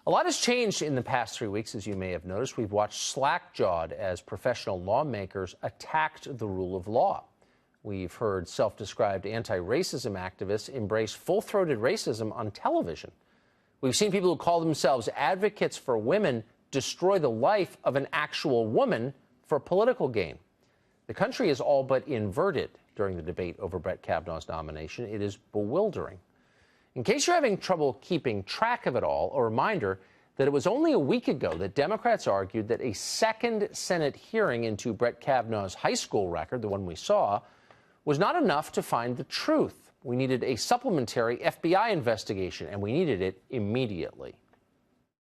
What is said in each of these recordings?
A lot has changed in the past 3 weeks, as you may have noticed. We've watched slack-jawed as professional lawmakers attacked the rule of law. We've heard self-described anti-racism activists embrace full-throated racism on television. We've seen people who call themselves advocates for women destroy the life of an actual woman for political gain. The country is all but inverted during the debate over Brett Kavanaugh's nomination. It is bewildering. In case you're having trouble keeping track of it all, a reminder that it was only a week ago that Democrats argued that a second Senate hearing into Brett Kavanaugh's high school record, the one we saw, was not enough to find the truth. We needed a supplementary FBI investigation, and we needed it immediately.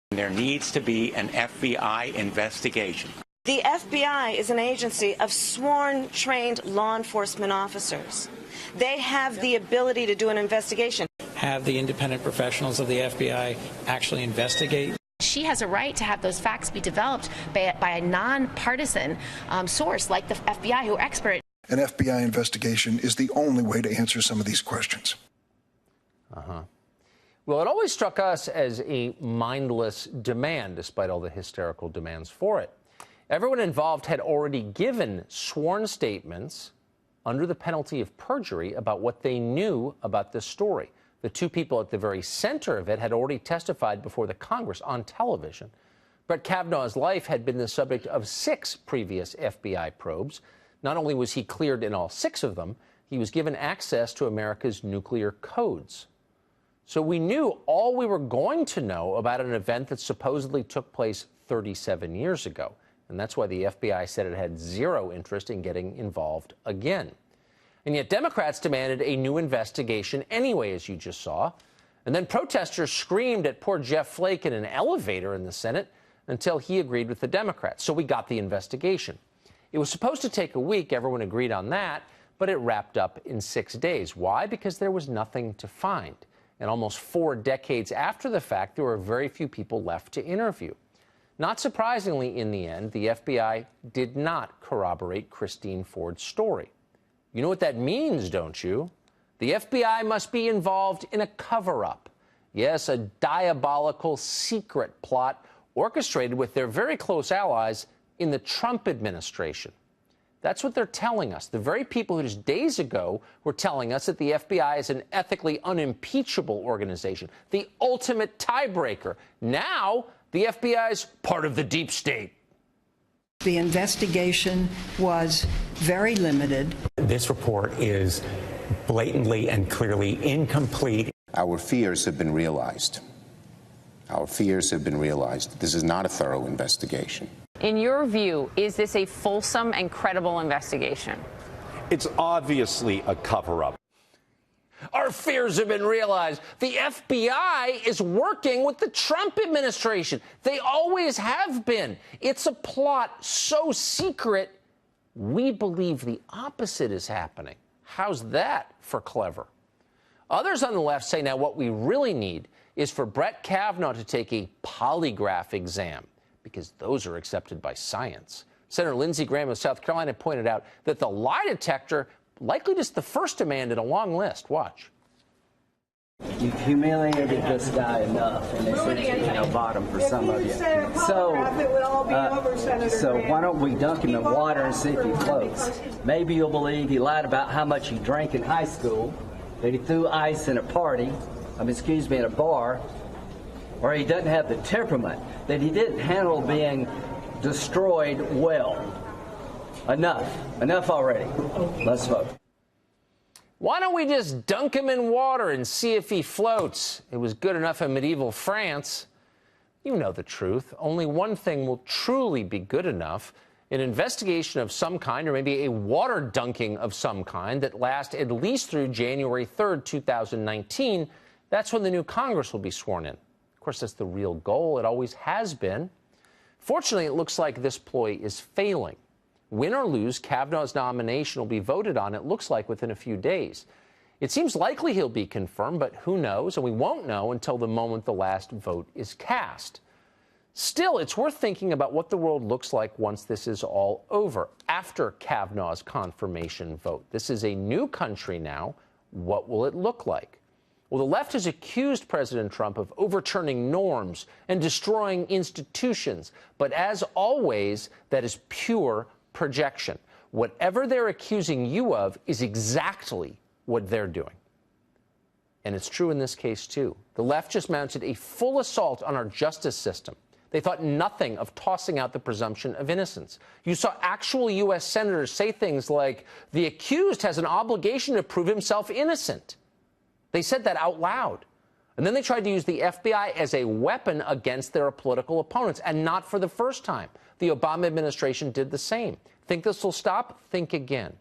There needs to be an FBI investigation. The FBI is an agency of sworn, trained law enforcement officers. They have the ability to do an investigation. Have the independent professionals of the FBI actually investigate. She has a right to have those facts be developed by a nonpartisan source like the FBI, who are expert. An FBI investigation is the only way to answer some of these questions. Well, it always struck us as a mindless demand, despite all the hysterical demands for it. Everyone involved had already given sworn statements under the penalty of perjury about what they knew about this story. The two people at the very center of it had already testified before the Congress on television. Brett Kavanaugh's life had been the subject of 6 previous FBI probes. Not only was he cleared in all 6 of them, he was given access to America's nuclear codes. So we knew all we were going to know about an event that supposedly took place 37 years ago. And that's why the FBI said it had zero interest in getting involved again. And yet Democrats demanded a new investigation anyway, as you just saw. And then protesters screamed at poor Jeff Flake in an elevator in the Senate until he agreed with the Democrats. So we got the investigation. It was supposed to take a week. Everyone agreed on that, but it wrapped up in 6 days. Why? Because there was nothing to find. And almost 4 decades after the fact, there were very few people left to interview. Not surprisingly, in the end, the FBI did not corroborate Christine Ford's story. You know what that means, don't you? The FBI must be involved in a cover-up. Yes, a diabolical secret plot orchestrated with their very close allies in the Trump administration. That's what they're telling us. The very people who just days ago were telling us that the FBI is an ethically unimpeachable organization, the ultimate tiebreaker. Now, the FBI is part of the deep state. The investigation was very limited. This report is blatantly and clearly incomplete. Our fears have been realized. Our fears have been realized. This is not a thorough investigation. In your view, is this a fulsome and credible investigation? It's obviously a cover-up. Our fears have been realized. The FBI is working with the Trump administration. They always have been. It's a plot so secret, we believe the opposite is happening. How's that for clever? Others on the left say now what we really need is for Brett Kavanaugh to take a polygraph exam, because those are accepted by science. Senator Lindsey Graham of South Carolina pointed out that the lie detector likely just the first demand in a long list. Watch. You've humiliated this guy enough, and this is bottom for some of you. So why don't we dunk him in water and see if he floats? Maybe you'll believe he lied about how much he drank in high school, that he threw ice in a party, in a bar, or he doesn't have the temperament, that he didn't handle being destroyed well. Enough already. Let's vote. Why don't we just dunk him in water and see if he floats? It was good enough in medieval France. You know the truth. Only one thing will truly be good enough: an investigation of some kind, or maybe a water dunking of some kind that lasts at least through January 3rd, 2019. That's when the new Congress will be sworn in. Of course, that's the real goal. It always has been. Fortunately, it looks like this ploy is failing. Win or lose, Kavanaugh's nomination will be voted on, it looks like, within a few days. It seems likely he'll be confirmed, but who knows? And we won't know until the moment the last vote is cast. Still, it's worth thinking about what the world looks like once this is all over, after Kavanaugh's confirmation vote. This is a new country now. What will it look like? Well, the left has accused President Trump of overturning norms and destroying institutions. But as always, that is pure projection. Whatever they're accusing you of is exactly what they're doing. And it's true in this case, too. The left just mounted a full assault on our justice system. They thought nothing of tossing out the presumption of innocence. You saw actual U.S. senators say things like, the accused has an obligation to prove himself innocent. They said that out loud. And then they tried to use the FBI as a weapon against their political opponents, and not for the first time. The Obama administration did the same. Think this will stop? Think again.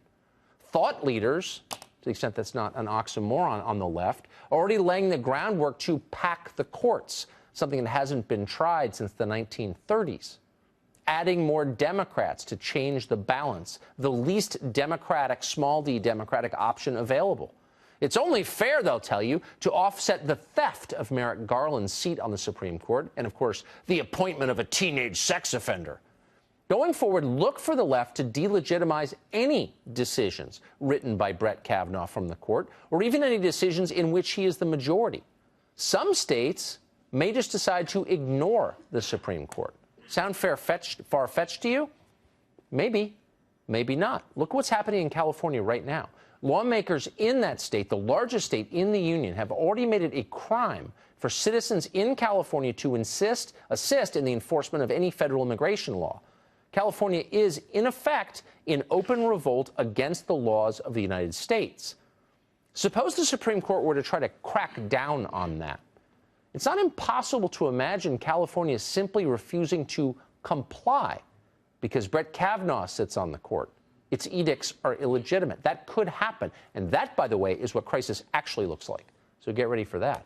Thought leaders, to the extent that's not an oxymoron on the left, are already laying the groundwork to pack the courts, something that hasn't been tried since the 1930s. Adding more Democrats to change the balance, the least democratic, small d democratic option available. It's only fair, they'll tell you, to offset the theft of Merrick Garland's seat on the Supreme Court and, of course, the appointment of a teenage sex offender. Going forward, look for the left to delegitimize any decisions written by Brett Kavanaugh from the court, or even any decisions in which he is the majority. Some states may just decide to ignore the Supreme Court. Sound far-fetched to you? Maybe, maybe not. Look what's happening in California right now. Lawmakers in that state, the largest state in the union, have already made it a crime for citizens in California to assist in the enforcement of any federal immigration law. California is, in effect, in open revolt against the laws of the United States. Suppose the Supreme Court were to try to crack down on that. It's not impossible to imagine California simply refusing to comply because Brett Kavanaugh sits on the court. Its edicts are illegitimate. That could happen. And that, by the way, is what crisis actually looks like. So get ready for that.